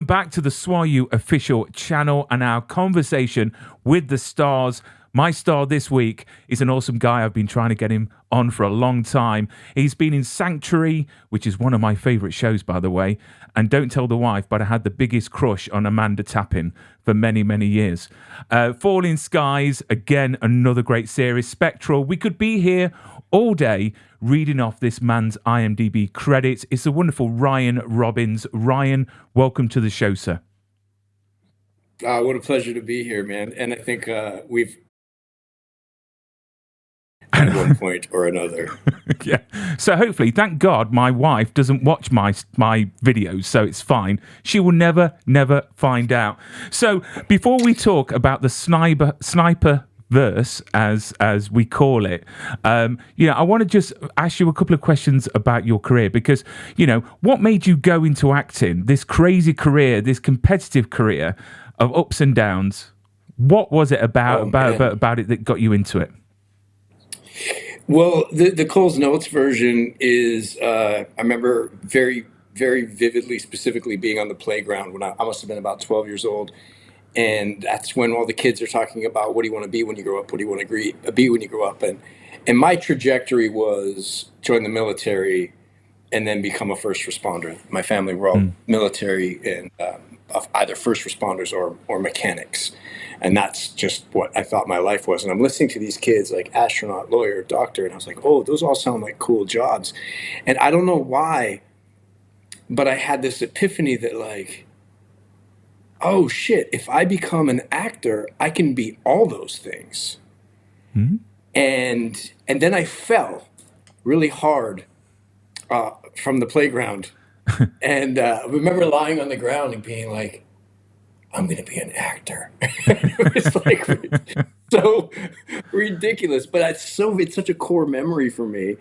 back to the SWAU official channel and our conversation with the stars. My star this week is an awesome guy. I've been trying to get him on for a long time. He's been in Sanctuary, which is one of my favorite shows, by the way. And don't tell the wife, but I had the biggest crush on Amanda Tappin for many, many years. Falling Skies, again, another great series. Spectral. We could be here all day reading off this man's IMDb credits. It's the wonderful Ryan Robbins. Ryan, welcome to the show, sir. What a pleasure to be here, man. And I think we've at one point or another. Yeah. So hopefully, thank God, my wife doesn't watch my videos, so it's fine. She will never find out. So before we talk about the Sniperverse, as we call it, I want to just ask you a couple of questions about your career, because what made you go into acting? This crazy career, this competitive career of ups and downs. What was it about it that got you into it? Well, the Cole's Notes version is, I remember very, very vividly, specifically being on the playground when I must have been about 12 years old. And that's when all the kids are talking about, what do you want to be when you grow up? What do you want to be when you grow up? And my trajectory was join the military and then become a first responder. My family were all military and either first responders or mechanics. And that's just what I thought my life was. And I'm listening to these kids like astronaut, lawyer, doctor. And I was like, oh, those all sound like cool jobs. And I don't know why, but I had this epiphany that like, oh shit, if I become an actor, I can be all those things. Mm-hmm. And then I fell really hard from the playground. And I remember lying on the ground and being like, I'm going to be an actor. It was like so ridiculous, but it's such a core memory for me.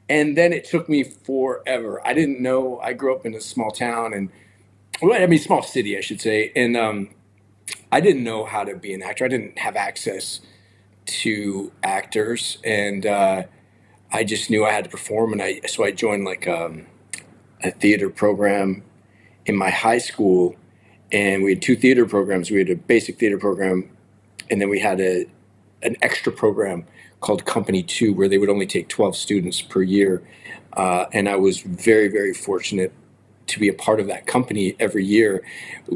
And then it took me forever. I didn't know. I grew up in a small town small city, I should say. And I didn't know how to be an actor. I didn't have access to actors. And I just knew I had to perform. So I joined like a theater program in my high school. And we had two theater programs. We had a basic theater program, and then we had an extra program called Company 2, where they would only take 12 students per year. And I was very, very fortunate to be a part of that company every year,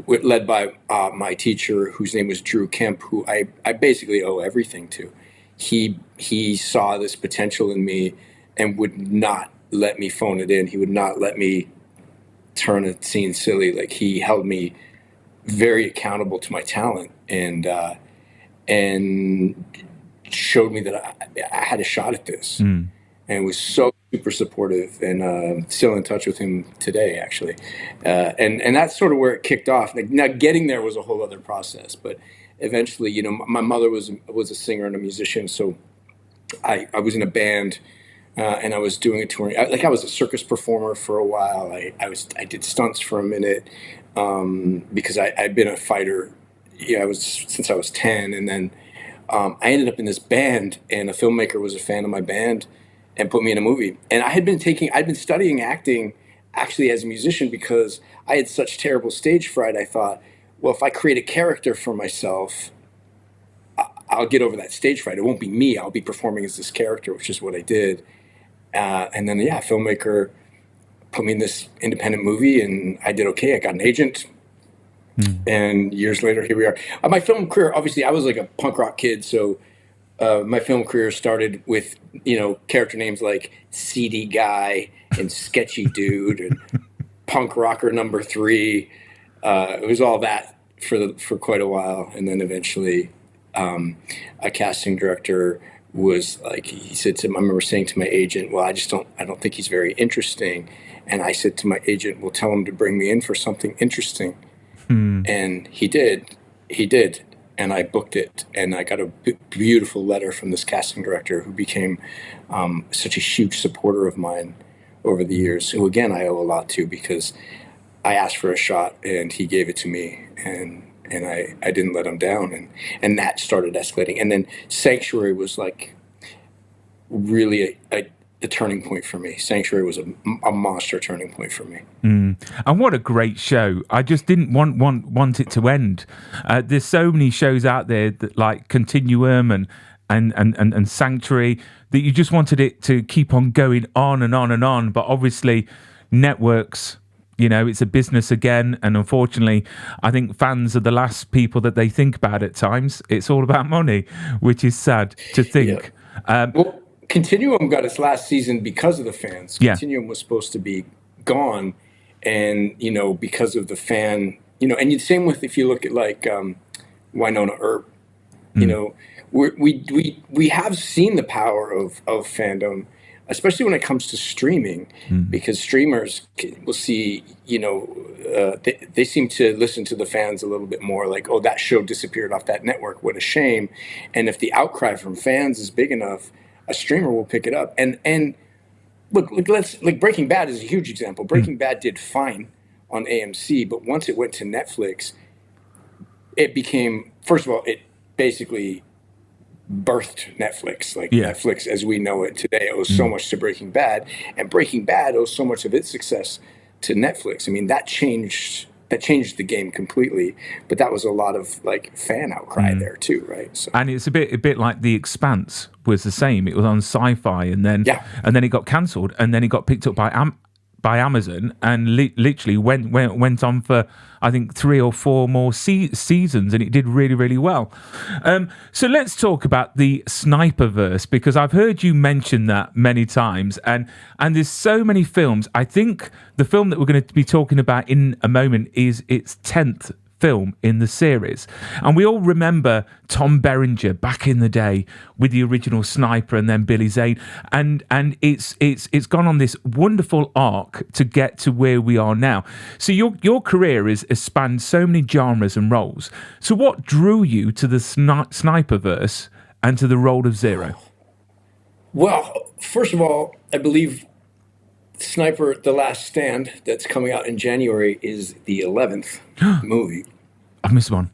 led by my teacher, whose name was Drew Kemp, who I basically owe everything to. He saw this potential in me and would not let me phone it in. He would not let me turn a scene silly. Like, he held me very accountable to my talent and showed me that I had a shot at this. And was so super supportive, and still in touch with him today, actually. And that's sort of where it kicked off. Like, now getting there was a whole other process, but eventually, my mother was a singer and a musician. So I was in a band, and I was doing a touring. I was a circus performer for a while. I did stunts for a minute. Because I'd been a fighter, since I was 10, and then I ended up in this band, and a filmmaker was a fan of my band and put me in a movie. And I'd been studying acting actually as a musician because I had such terrible stage fright. I thought, well, if I create a character for myself, I'll get over that stage fright. It won't be me. I'll be performing as this character, which is what I did. And then, filmmaker put me in this independent movie, and I did okay. I got an agent, and years later, here we are. My film career, obviously, I was like a punk rock kid, so my film career started with character names like CD Guy and Sketchy Dude and Punk Rocker Number 3. It was all that for quite a while, and then eventually, a casting director was like, he said to him, I remember saying to my agent, well, I don't think he's very interesting. And I said to my agent, well, tell him to bring me in for something interesting. And he did. And I booked it. And I got a beautiful letter from this casting director who became such a huge supporter of mine over the years, who, again, I owe a lot to, because I asked for a shot and he gave it to me. And I didn't let him down. And that started escalating. And then Sanctuary was like really the turning point for me. Sanctuary was a monster turning point for me. And what a great show! I just didn't want it to end. There's so many shows out there that like Continuum and Sanctuary that you just wanted it to keep on going on and on and on. But obviously, networks, it's a business again, and unfortunately, I think fans are the last people that they think about at times. It's all about money, which is sad to think. Yeah. Well, Continuum got its last season because of the fans. Yeah. Continuum was supposed to be gone, and because of the fan, and the same with if you look at like Winona Earp, we have seen the power of fandom, especially when it comes to streaming, because streamers will see, they seem to listen to the fans a little bit more, like, oh, that show disappeared off that network, what a shame. And if the outcry from fans is big enough, a streamer will pick it up. And look, Breaking Bad is a huge example. Breaking Bad did fine on AMC, but once it went to Netflix, it became, first of all, it basically birthed Netflix. Netflix as we know it today owes so much to Breaking Bad, and Breaking Bad owes so much of its success to Netflix. I mean, that changed the game completely, but that was a lot of like fan outcry there too, right? So. And it's a bit like The Expanse was the same. It was on Sci-Fi, and then it got cancelled, and then it got picked up by Amazon, and literally went on for I think 3 or 4 more seasons, and it did really, really well. So let's talk about the Sniperverse, because I've heard you mention that many times, and there's so many films. I think the film that we're going to be talking about in a moment is its 10th film in the series, and we all remember Tom Berenger back in the day with the original Sniper, and then Billy Zane, and it's gone on this wonderful arc to get to where we are now. So your career has spanned so many genres and roles. So what drew you to the Sniperverse and to the role of Zero? Well, first of all, I believe Sniper: The Last Stand, that's coming out in January, is the 11th movie. I missed one.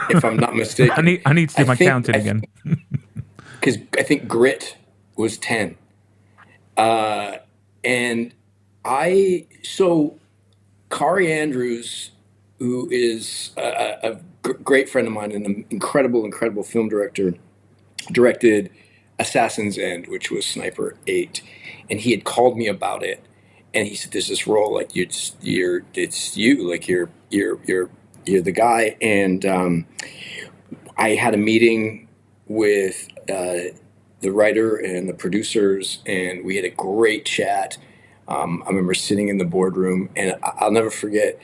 If I'm not mistaken. I need to do my counting again. Because I think Grit was 10. And so Kari Andrews, who is a great friend of mine and an incredible film director, directed Assassin's End, which was Sniper 8. And he had called me about it. And he said, there's this role, like it's you, like you're the guy. And I had a meeting with the writer and the producers, and we had a great chat. I remember sitting in the boardroom, and I'll never forget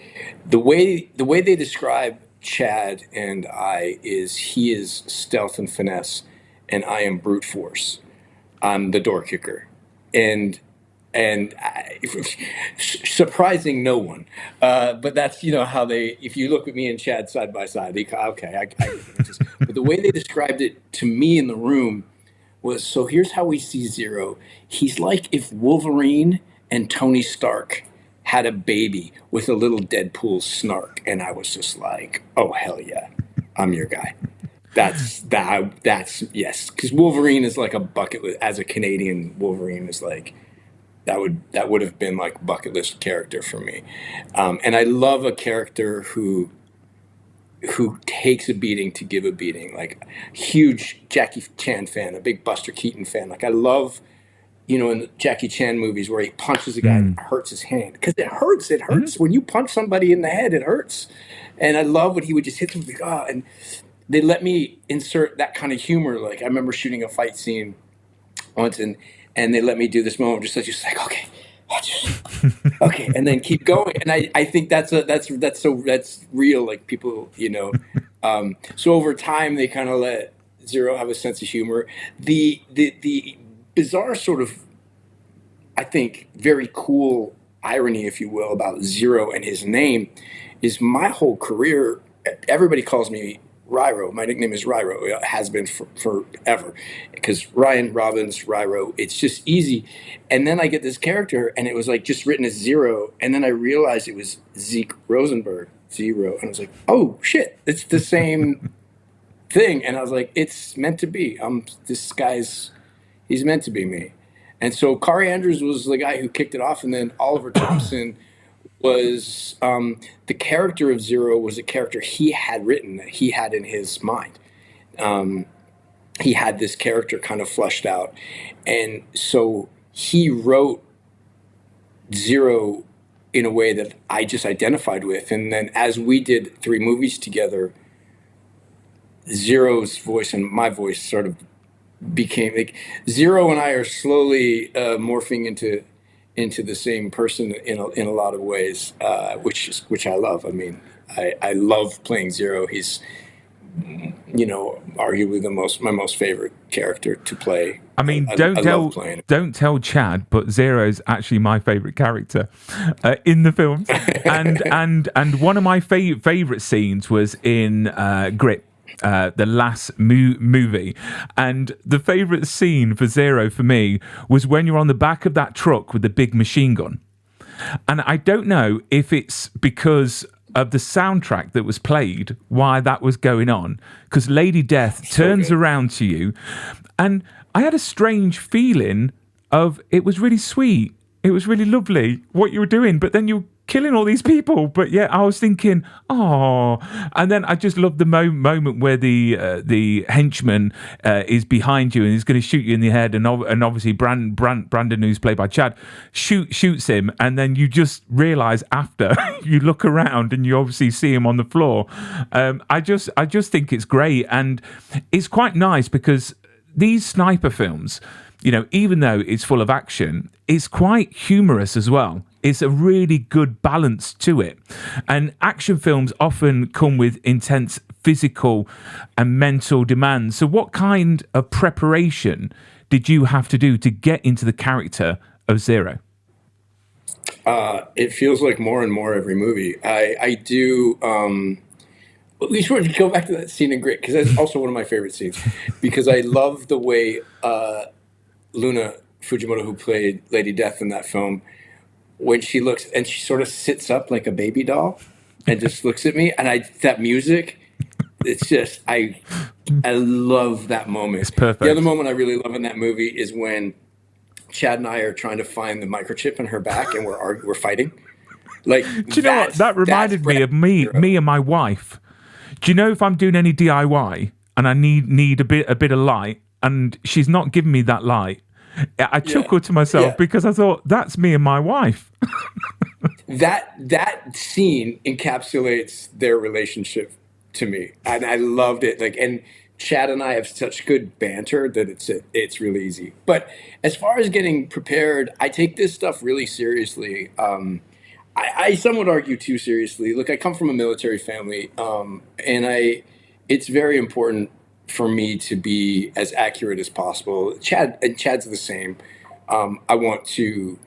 the way they describe Chad and I is he is stealth and finesse, and I am brute force. I'm the door kicker, and surprising no one, but that's how they. If you look at me and Chad side by side, I but the way they described it to me in the room was, so here's how we see Zero. He's like if Wolverine and Tony Stark had a baby with a little Deadpool snark, and I was just like, oh hell yeah, I'm your guy. That's yes, because Wolverine is like a bucket list. As a Canadian, Wolverine is like. That would have been like bucket list character for me, and I love a character who takes a beating to give a beating. Like, huge Jackie Chan fan, a big Buster Keaton fan. Like, I love, in the Jackie Chan movies where he punches a guy and hurts his hand, because it hurts. It hurts when you punch somebody in the head. It hurts, and I love when he would just hit them. Like, and they let me insert that kind of humor. Like, I remember shooting a fight scene once, and they let me do this moment just like, okay, okay, and then keep going. And I think that's real. Like, people, so over time they kind of let Zero have a sense of humor. The bizarre sort of, I think, very cool irony, if you will, about Zero and his name is my whole career. Everybody calls me Ryro. My nickname is Ryro. It has been forever, because Ryan Robbins, Ryro. It's just easy. And then I get this character, and it was like just written as Zero, and then I realized it was Zeke Rosenberg, Zero, and I was like, oh shit, it's the same thing. And I was like, it's meant to be. He's meant to be me. And so Kari Andrews was the guy who kicked it off, and then Oliver Thompson was the character of Zero was a character he had written that he had in his mind. He had this character kind of fleshed out, and so he wrote Zero in a way that I just identified with. And then as we did 3 movies together, Zero's voice and my voice sort of became like Zero and I are slowly morphing into the same person in a lot of ways, which I love. I mean, I love playing Zero. He's arguably my most favorite character to play. I mean, I don't tell Chad, but Zero's actually my favorite character in the film. and one of my favorite scenes was in Grip. The last movie, and the favorite scene for Zero for me was when you're on the back of that truck with the big machine gun. And I don't know if it's because of the soundtrack that was played why that was going on, because Lady Death turns around to you, and I had a strange feeling of it was really sweet, it was really lovely what you were doing, but then you killing all these people. But yeah, I was thinking, oh, and then I just loved the moment where the henchman is behind you and he's going to shoot you in the head, and obviously Brandon, who's played by Chad, shoots him, and then you just realize after you look around and you obviously see him on the floor. I just think it's great, and it's quite nice because these sniper films, even though it's full of action, it's quite humorous as well. It's a really good balance to it. And action films often come with intense physical and mental demands. So what kind of preparation did you have to do to get into the character of Zero? It feels like more and more every movie. I do... at least want to go back to that scene in Grit, because that's also one of my favorite scenes, because I love the way Luna Fujimoto, who played Lady Death in that film, when she looks and she sort of sits up like a baby doll and just looks at me, and that music, it's just I love that moment. It's perfect. The other moment I really love in that movie is when Chad and I are trying to find the microchip in her back, and we're fighting. Like, do you know what that reminded me of? Me and my wife. Do you know if I'm doing any DIY and I need a bit of light, and she's not giving me that light, I chuckled to myself because I thought, that's me and my wife. That scene encapsulates their relationship to me, and I loved it. And Chad and I have such good banter that it's really easy. But as far as getting prepared, I take this stuff really seriously. I some would argue too seriously. Look, I come from a military family, and it's very important for me to be as accurate as possible. Chad's the same. I want to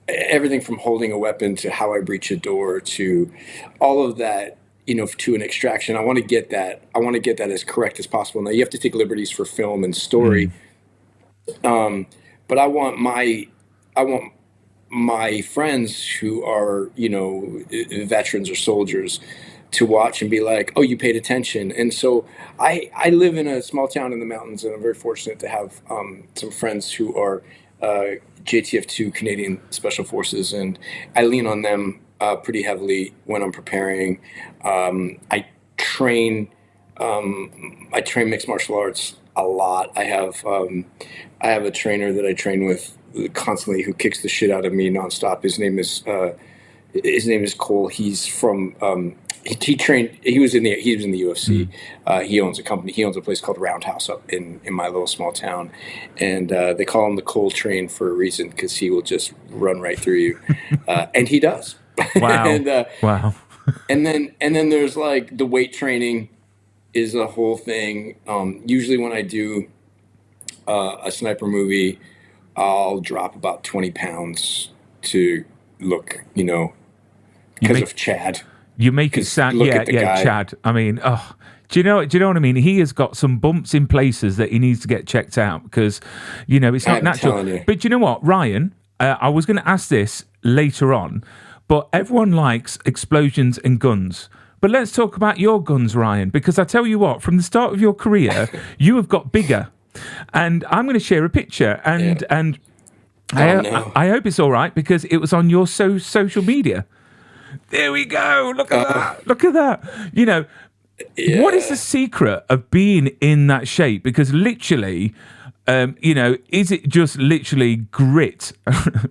everything from holding a weapon to how I breach a door to all of that, to an extraction. I want to get that. I want to get that as correct as possible. Now you have to take liberties for film and story, but I want my friends who are, veterans or soldiers to watch and be like, oh, you paid attention. And so I live in a small town in the mountains, and I'm very fortunate to have some friends who are JTF2 Canadian Special Forces, and I lean on them pretty heavily when I'm preparing. I train mixed martial arts a lot. I have a trainer that I train with constantly who kicks the shit out of me nonstop. His name is Cole. He's from he was in the UFC. He owns a company. He owns a place called Roundhouse up in my little small town, and they call him the Cole Train for a reason, because he will just run right through you, and he does. Wow. Wow. And then there's like the weight training is a whole thing. Usually when I do a sniper movie, I'll drop about 20 pounds to look, because of Chad. You make it sound, Chad. I mean, do you know what I mean? He has got some bumps in places that he needs to get checked out, because, it's not natural. But you know what, Ryan? I was going to ask this later on, but everyone likes explosions and guns. But let's talk about your guns, Ryan, because I tell you what, from the start of your career, you have got bigger and I'm going to share a picture, and Oh, no. I hope it's all right because it was on your social media. There we go. Look at that. Look at that. You know, what is the secret of being in that shape? Because literally, you know, is it just literally grit,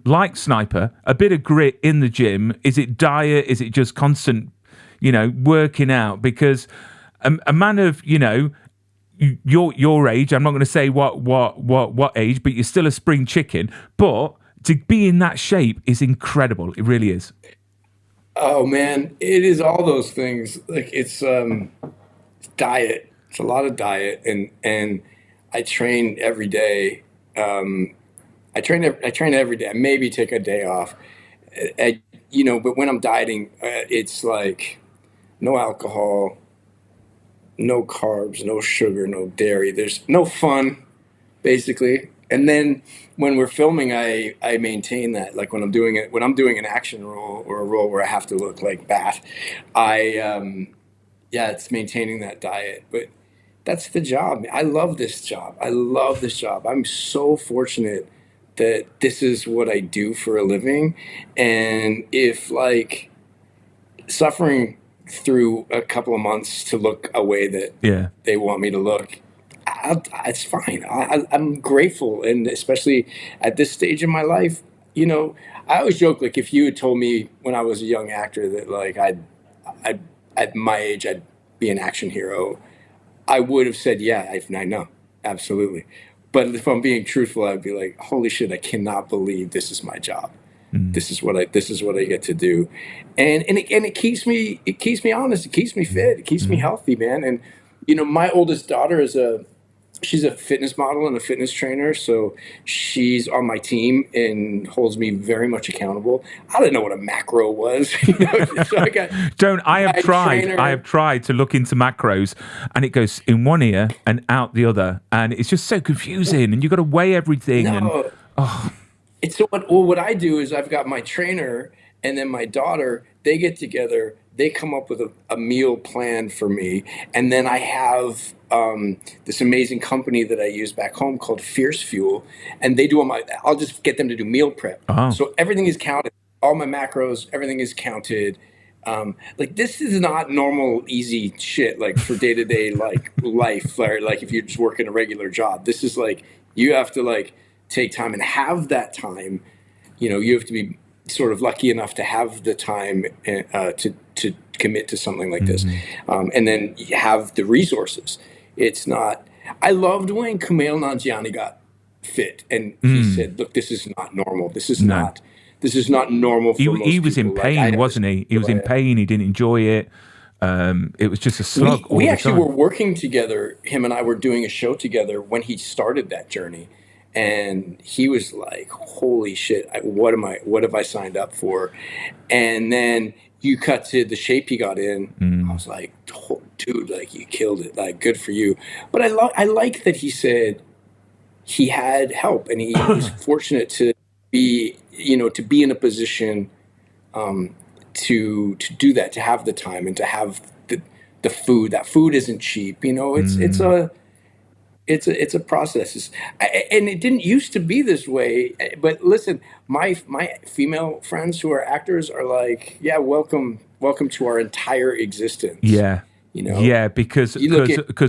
like Sniper, a bit of grit in the gym? Is it diet? Is it just constant, you know, working out? Because a man of, you know, your age, I'm not going to say what age, but you're still a spring chicken. But to be in that shape is incredible. It really is. Oh man, it is all those things. Like it's diet. It's a lot of diet, and I train every day. I train every day. I maybe take a day off. You know, but when I'm dieting, it's like no alcohol, no carbs, no sugar, no dairy. There's no fun, basically. And then when we're filming, I maintain that. Like when I'm doing an action role or a role where I have to look like Bat, yeah, it's maintaining that diet. But that's the job. I love this job. I love this job. I'm so fortunate that this is what I do for a living. And if like suffering through a couple of months to look a way that they want me to look, it's fine. I'm grateful, and especially at this stage in my life, you know, I always joke like if you had told me when I was a young actor that like I'd at my age I'd be an action hero, I would have said yeah. I know, absolutely. But if I'm being truthful, I'd be like, holy shit, I cannot believe this is my job. This is what I get to do, and it keeps me honest. It keeps me fit. It keeps me healthy, man. And you know, my oldest daughter she's a fitness model and a fitness trainer, so she's on my team and holds me very much accountable. I didn't know what a macro was. You know? So I have tried to look into macros, and it goes in one ear and out the other, and it's just so confusing. And you got to weigh everything. No. And It's so what I do is I've got my trainer and then my daughter, they get together, they come up with a meal plan for me. And then I have this amazing company that I use back home called Fierce Fuel. And they do I'll just get them to do meal prep. So everything is counted. All my macros, everything is counted. Like this is not normal, easy shit, like for day-to-day like life, or like if you're just working a regular job. This is like, you have to like take time and have that time. You know, you have to be sort of lucky enough to have the time to commit to something like this, and then you have the resources. It's not. I loved when Kumail Nanjiani got fit, and he said, "Look, this is not normal. This is not. This is not normal for most he was people." in pain, wasn't he? He was in pain. He didn't enjoy it. It was just a slug. We actually were working together. Him and I were doing a show together when he started that journey. And he was like, holy shit, what have I signed up for? And then you cut to the shape he got in. I was like, oh, dude, like you killed it. Like, good for you. But I like that he said he had help and he was fortunate to be, you know, to be in a position to do that, to have the time and to have the food. That food isn't cheap. You know, it's a process, and it didn't used to be this way. But listen, my female friends who are actors are like, yeah, welcome to our entire existence. Yeah, you know, yeah, because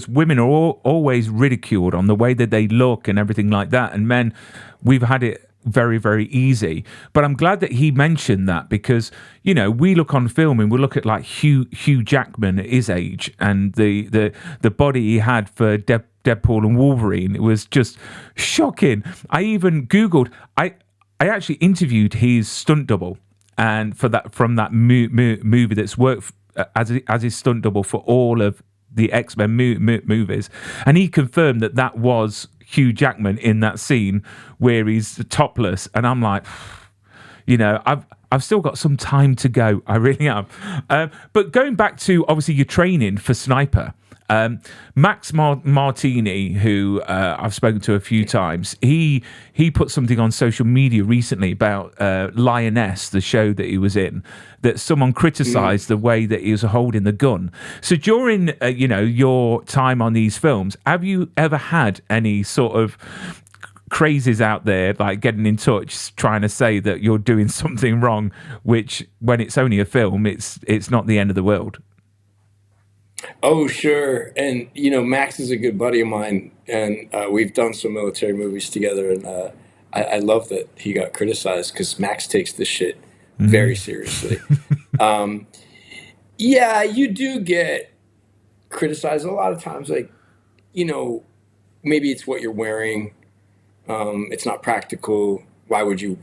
women are always ridiculed on the way that they look and everything like that, and men, we've had it very, very easy. But I'm glad that he mentioned that because, you know, we look on film and we look at like Hugh Jackman at his age and the body he had for Deadpool and Wolverine. It was just shocking. I even Googled, I actually interviewed his stunt double and from that movie that's worked as his stunt double for all of the X-Men movies. And he confirmed that was Hugh Jackman in that scene where he's topless, and I'm like, you know, I've still got some time to go. I really am. But going back to obviously your training for Sniper, Max Martini, who I've spoken to a few times, he put something on social media recently about Lioness, the show that he was in, that someone criticized the way that he was holding the gun. So during your time on these films, have you ever had any sort of crazes out there, like getting in touch trying to say that you're doing something wrong, which when it's only a film, it's not the end of the world? Oh, sure. And, Max is a good buddy of mine, and we've done some military movies together. And I love that he got criticized because Max takes this shit very seriously. Yeah, you do get criticized a lot of times. Like, maybe it's what you're wearing. It's not practical. Why would you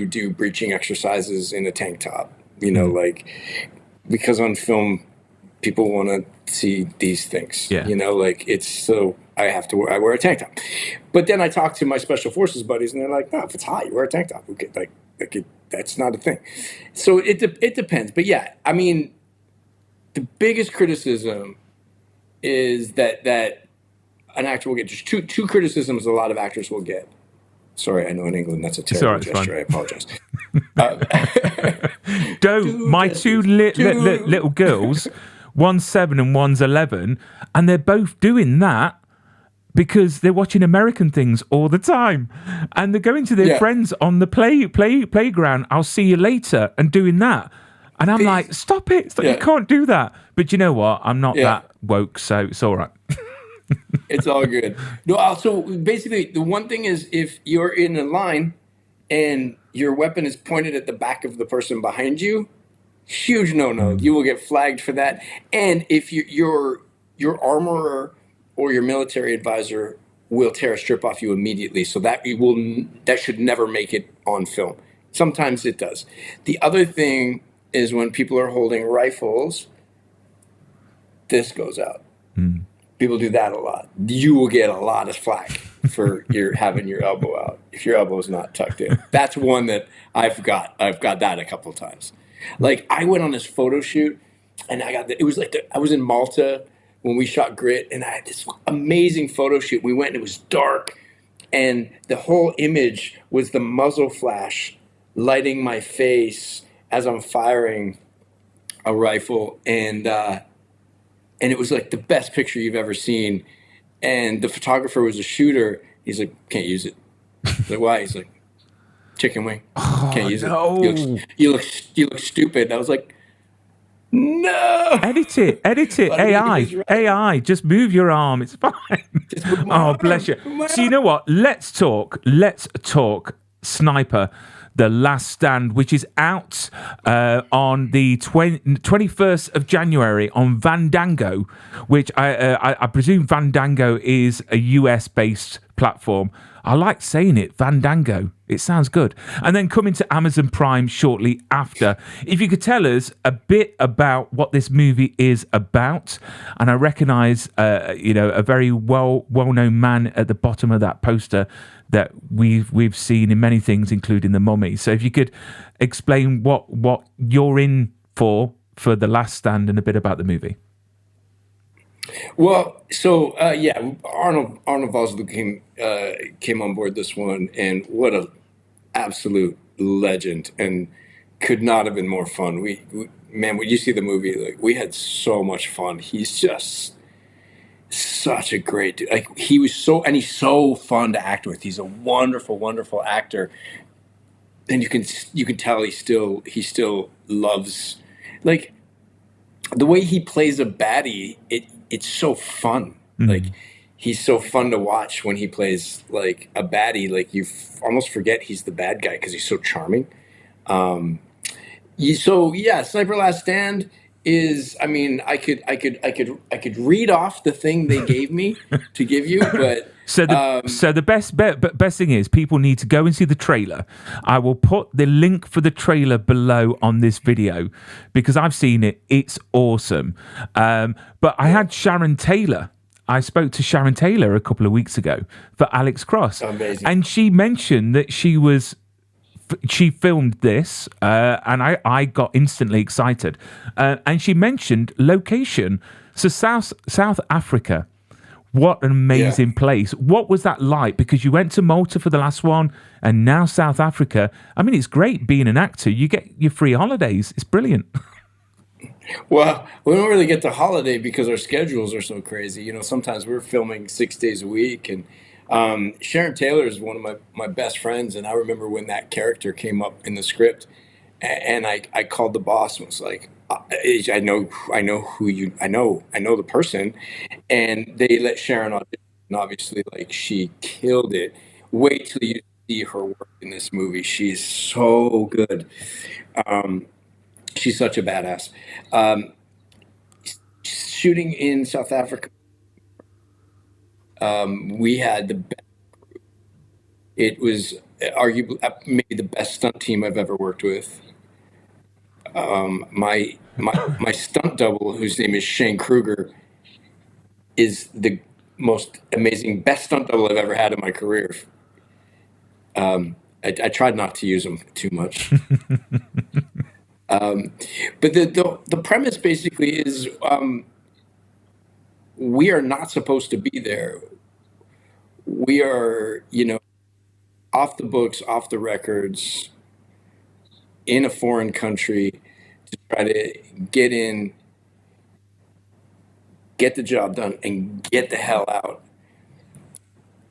do breaching exercises in a tank top? Because on film, people want to see these things. Yeah. It's so I wear a tank top. But then I talk to my special forces buddies, and they're like, "No, if it's hot, you wear a tank top. Okay, that's not a thing." So it depends. But yeah, I mean, the biggest criticism is that an actor will get just two criticisms. A lot of actors will get. Sorry, I know in England that's a terrible gesture. I apologize. My two little girls, one's 7 and one's 11, and they're both doing that because they're watching American things all the time, and they're going to their friends on the playground. I'll see you later, and doing that, and I'm like, stop it! You can't do that. But you know what? I'm not that woke, so it's all right. It's all good. No, so basically, the one thing is if you're in a line and your weapon is pointed at the back of the person behind you, huge no. You will get flagged for that. And if your armorer or your military advisor will tear a strip off you immediately, so that should never make it on film. Sometimes it does. The other thing is when people are holding rifles, this goes out. People do that a lot. You will get a lot of flack for having your elbow out if your elbow is not tucked in. That's one that I've got that a couple of times. Like I went on this photo shoot, and I was in Malta when we shot Grit, and I had this amazing photo shoot. We went and it was dark, and the whole image was the muzzle flash lighting my face as I'm firing a rifle, and it was like the best picture you've ever seen. And the photographer was a shooter. He's like, can't use it. I was like, why? He's like, chicken wing. Can't use it. You look stupid. And I was like, no. Edit it. AI. Just move your arm. It's fine. Oh, bless you. So you know what? Let's talk Sniper, The Last Stand, which is out on the 21st of January on Fandango, which I presume Fandango is a US-based platform. I like saying it, Fandango. It sounds good. And then coming to Amazon Prime shortly after. If you could tell us a bit about what this movie is about, and I recognise, a very well-known man at the bottom of that poster that we've seen in many things, including The Mummy. So if you could explain what you're in for The Last Stand and a bit about the movie. Well, so Arnold Vosloo came on board this one, and what a absolute legend, and could not have been more fun. When you see the movie, like we had so much fun. He's just such a great dude. Like he's so fun to act with. He's a wonderful, wonderful actor, and you can tell he still loves, like, the way he plays a baddie. It's so fun. Mm-hmm. Like he's so fun to watch when he plays like a baddie. Like you almost forget he's the bad guy because he's so charming. Sniper Last Stand is, I mean, I could read off the thing they gave me to give you, but so the best thing is people need to go and see the trailer. I will put the link for the trailer below on this video because I've seen it. It's awesome. But I had Sharon Taylor. I spoke to Sharon Taylor a couple of weeks ago for Alex Cross. Amazing. And she mentioned that she filmed this, and I got instantly excited. And she mentioned location. So South Africa, what an Yeah. amazing place. What was that like? Because you went to Malta for the last one and now South Africa. I mean, it's great being an actor. You get your free holidays. It's brilliant. Well, we don't really get the holiday because our schedules are so crazy. Sometimes we're filming 6 days a week, and Sharon Taylor is one of my best friends. And I remember when that character came up in the script, and I called the boss and was like, I know the person, and they let Sharon audition. And obviously, like, she killed it. Wait till you see her work in this movie. She's so good. Um, she's such a badass. Um, Shooting in South Africa, we had it was arguably maybe the best stunt team I've ever worked with. My stunt double, whose name is Shane Kruger, is the most amazing, best stunt double I've ever had in my career. I tried not to use him too much. But the premise basically is, we are not supposed to be there. We are, off the books, off the records, in a foreign country to try to get in, get the job done, and get the hell out.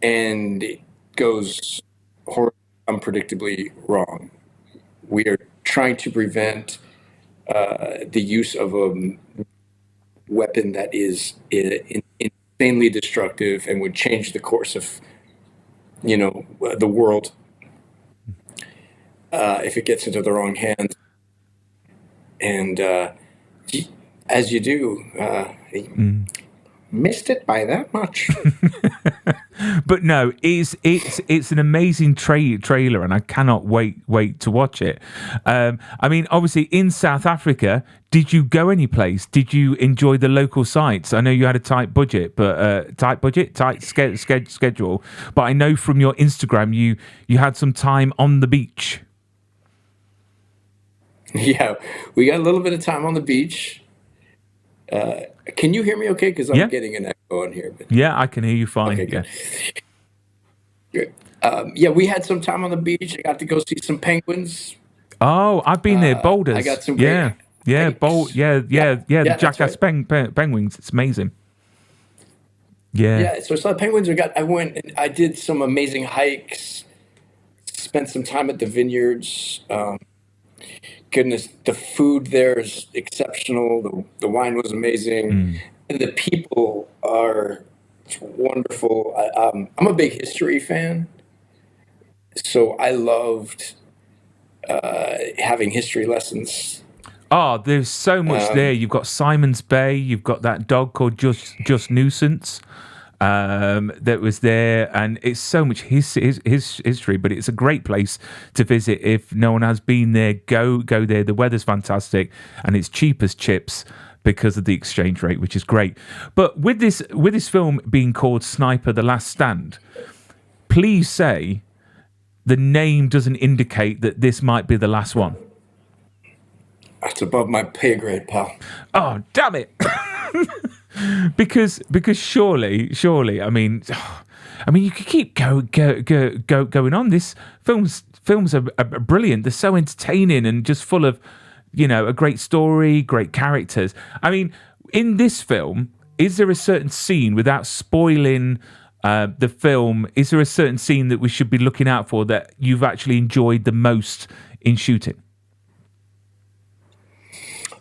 And it goes unpredictably wrong. We are trying to prevent the use of a weapon that is insanely destructive and would change the course of, the world, if it gets into the wrong hands. And as you do, missed it by that much. But no, it's an amazing trailer, and I cannot wait to watch it. I mean, obviously in South Africa, did you go any place? Did you enjoy the local sites? I know you had a tight schedule, but I know from your Instagram you had some time on the beach. Yeah, we got a little bit of time on the beach. Can you hear me okay? Because I'm Yeah, getting an echo on here. But yeah, I can hear you fine. okay, Yeah. good. Good. Yeah, we had some time on the beach. I got to go see some penguins. Oh, I've been there. I Boulders. got some great Yeah, yeah, hikes. yeah. The Yeah, that's Jackass right. penguins. It's amazing. Yeah. Yeah, so I saw the penguins. I went and I did some amazing hikes. Spent some time at the vineyards. Goodness, the food there is exceptional. The wine was amazing. Mm. And the people are wonderful. I'm a big history fan, so I loved having history lessons. Oh, there's so much there. Um, You've got Simon's Bay. You've got that dog called Just Nuisance that was there, and it's so much his history. But it's a great place to visit if no one has been there. Go there. The weather's fantastic, and it's cheap as chips because of the exchange rate, which is great. But with this film being called Sniper: The Last Stand, please say the name doesn't indicate that this might be the last one. it's above my pay grade, pal. Oh, damn it! because surely, I mean, you could keep going on. This films are brilliant. They're so entertaining and just full of, a great story, great characters. I mean, in this film, is there a certain scene, without spoiling the film, is there a certain scene that we should be looking out for that you've actually enjoyed the most in shooting?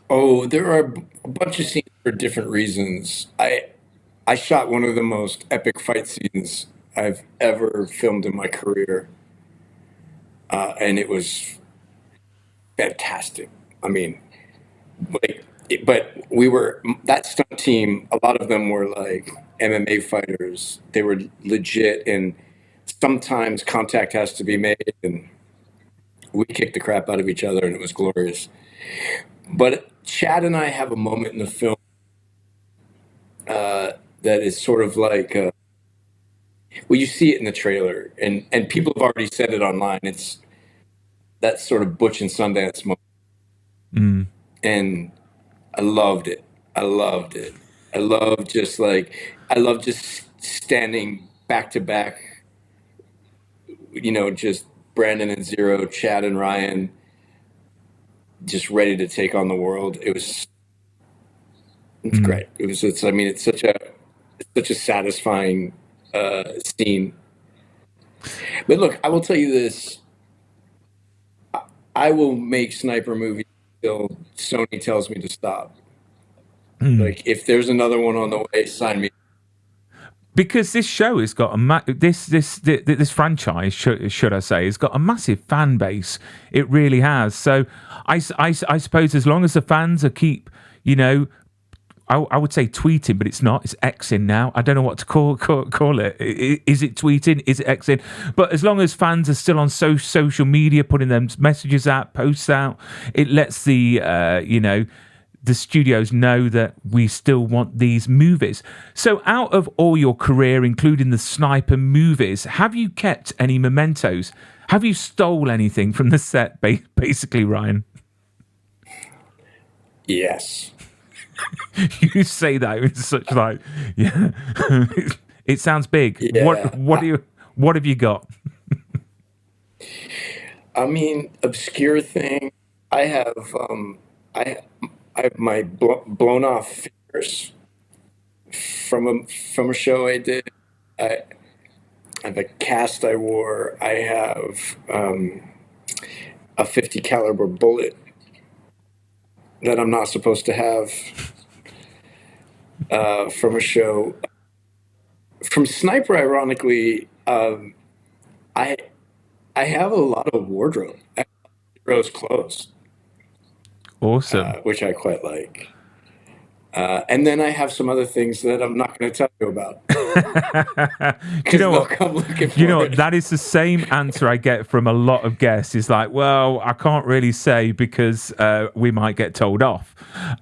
Oh, there are a bunch of scenes for different reasons. I shot one of the most epic fight scenes I've ever filmed in my career, and it was fantastic. I mean, but we were that stunt team. A lot of them were like MMA fighters. They were legit, and sometimes contact has to be made, and we kicked the crap out of each other, and it was glorious. But Chad and I have a moment in the film that is sort of like, well, you see it in the trailer, and people have already said it online. It's that sort of Butch and Sundance moment, Mm. and I loved it. I loved it. I love just standing back to back, just Brandon and Zero, Chad and Ryan, just ready to take on the world. It's Mm. great. I mean, it's such a satisfying scene. But look, I will tell you this: I will make sniper movies until Sony tells me to stop. Mm. Like, if there's another one on the way, sign me. Because this show has got this franchise, should I say, has got a massive fan base. It really has. So I suppose as long as the fans are keep, you know, I would say tweeting, but it's not. It's Xing now. I don't know what to call it. Is it tweeting? Is it Xing? But as long as fans are still on social media, putting them messages out, posts out, it lets the studios know that we still want these movies. So out of all your career, including the sniper movies, have you kept any mementos? Have you stole anything from the set, basically, Ryan? Yes. You say that with such like, yeah. It sounds big. Yeah. What have you got? I mean, obscure thing. I have I I have my blown off fingers from a show I did. I have a cast I wore. I have a 50 caliber bullet that I'm not supposed to have from a show. From Sniper, ironically, I I have a lot of wardrobe. I have rose clothes, Awesome. which I quite like. And then I have some other things that I'm not going to tell you about You because know they'll what? come looking for it. That is the same answer I get from a lot of guests. It's like, well, I can't really say because we might get told off.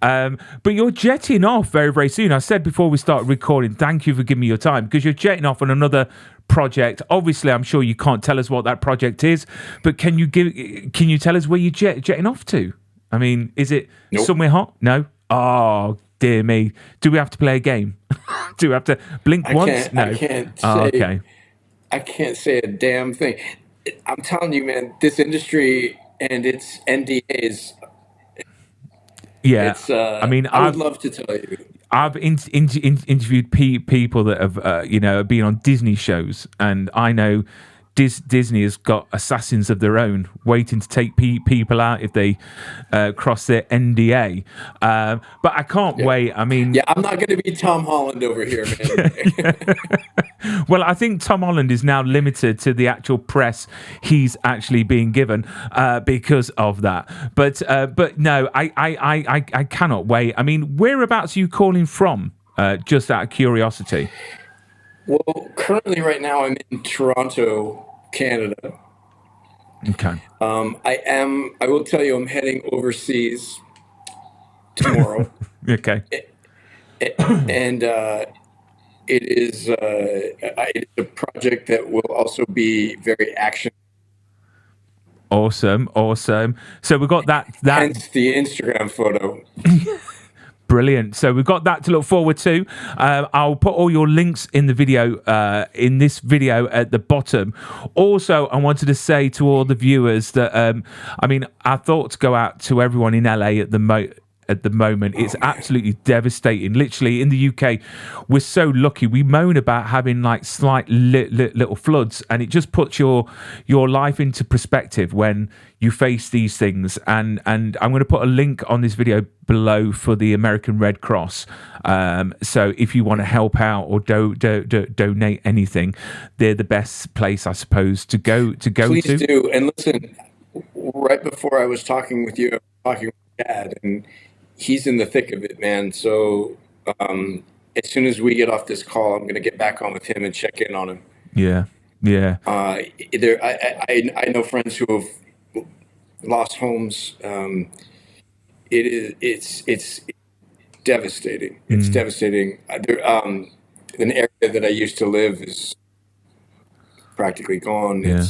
But you're jetting off very, very soon. I said before we start recording, thank you for giving me your time because you're jetting off on another project. Obviously, I'm sure you can't tell us what that project is, but can you tell us where you're jetting off to? I mean, is it Nope. somewhere hot? No. Oh, dear me. Do we have to play a game? Do we have to blink I once? can't. I No. can't Oh, say. okay. I can't say a damn thing. I'm telling you, man. This industry and its NDAs. Yeah. It's. I mean, I would love to tell you. I've interviewed people that have been on Disney shows, and I know Disney has got assassins of their own waiting to take people out if they cross their NDA. But I can't Yeah. wait. I mean, Yeah. I'm not going to be Tom Holland over here, man. well, I think Tom Holland is now limited to the actual press he's actually being given because of that. But no, I cannot wait. I mean, whereabouts are you calling from? Just out of curiosity. Well, currently, right now, I'm in Toronto, Canada. Okay. I will tell you, I'm heading overseas tomorrow, Okay. and it is a project that will also be very action. Awesome. Awesome. So we've got that. Hence the Instagram photo. Brilliant. So we've got that to look forward to. I'll put all your links in the video, in this video at the bottom. Also, I wanted to say to all the viewers that, I mean, our thoughts go out to everyone in LA at the moment. It's absolutely devastating. Literally in the UK, we're so lucky. We moan about having like slight little floods, and it just puts your life into perspective when you face these things. And I'm going to put a link on this video below for the American Red Cross. So if you want to help out or donate anything, they're the best place, I suppose, to go Please to. do. And listen, right before I was talking with you, I was talking with Dad, and he's in the thick of it, man. So as soon as we get off this call, I'm going to get back on with him and check in on him. Yeah. Yeah. I know friends who have lost homes. It's devastating. It's devastating. An area that I used to live is practically gone. Yeah.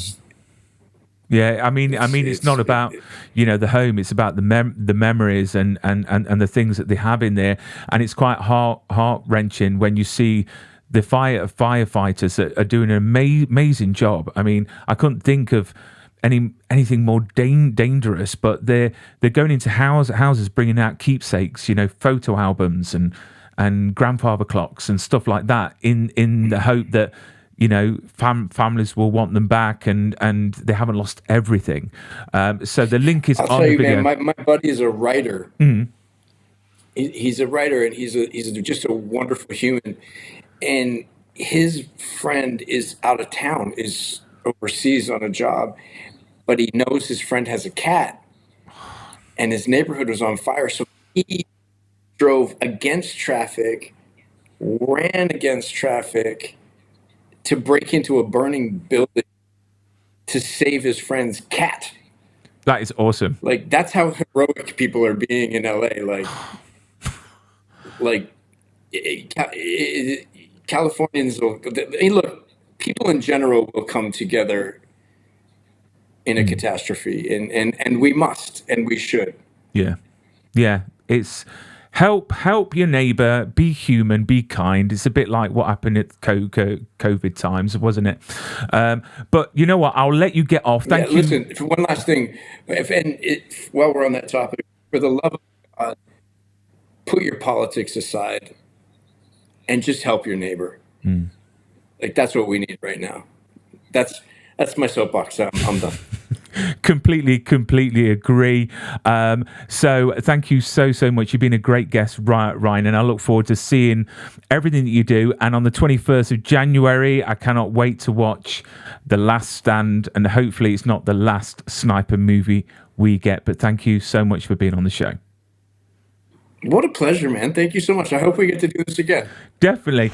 Yeah, it's not about the home. It's about the memories and the things that they have in there, and it's quite heart wrenching when you see the firefighters that are doing an amazing job. I mean, I couldn't think of anything more dangerous, but they're going into houses, bringing out keepsakes, photo albums and grandfather clocks and stuff like that, in the hope that families will want them back, and they haven't lost everything. So the link is I'll on tell the you, video. man, my buddy is a writer. Mhm. He's a writer, and he's just a wonderful human. And his friend is out of town, is overseas on a job, but he knows his friend has a cat, and his neighborhood was on fire. So he drove against traffic, ran against traffic to break into a burning building to save his friend's cat. That is awesome. Like, that's how heroic people are being in LA. Like Californians will, look, people in general will come together in a catastrophe, and we must, and we should. Yeah. It's help your neighbor, be human, be kind. It's a bit like what happened at COVID times, wasn't it? But you know what? I'll let you get off. Thank you. Listen, for one last thing, while we're on that topic, for the love of God, put your politics aside and just help your neighbor. Like, that's what we need right now. That's my soapbox. I'm done. Completely agree. So thank you so much. You've been a great guest, Ryan, and I look forward to seeing everything that you do. And on the 21st of January, I cannot wait to watch The Last Stand, and hopefully it's not the last sniper movie we get. But thank you so much for being on the show. What a pleasure, man. Thank you so much. I hope we get to do this again. Definitely.